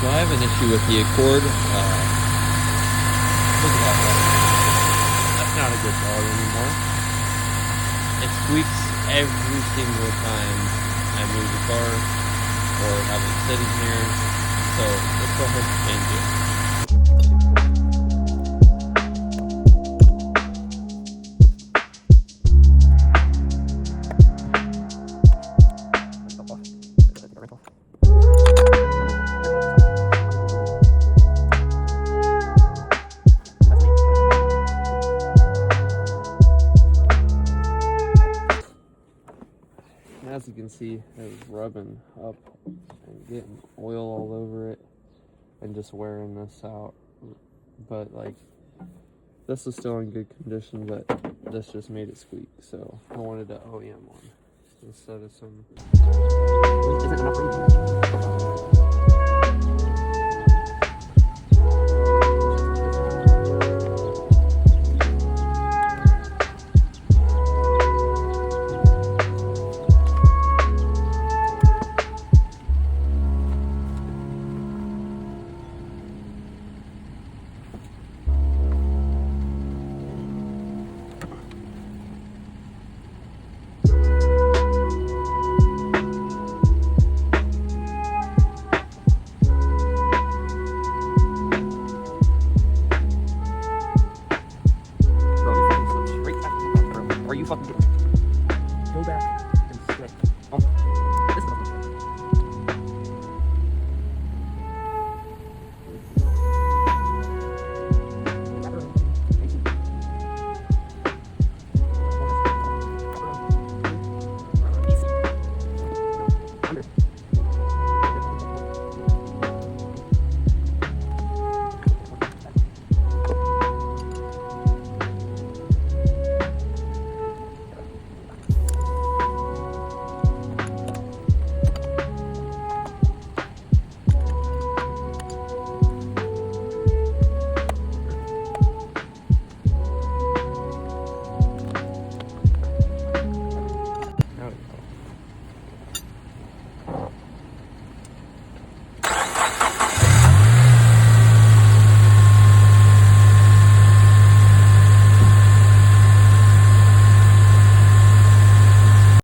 So I have an issue with the Accord. Look at that. That's not a good dog anymore. It squeaks every single time I move the car or have it sitting here. So let's go ahead and change it. As you can see, it was rubbing up and getting oil all over it and just wearing this out. But like, this is still in good condition, but this just made it squeak. So I wanted to OEM one instead of some. Is it enough for you?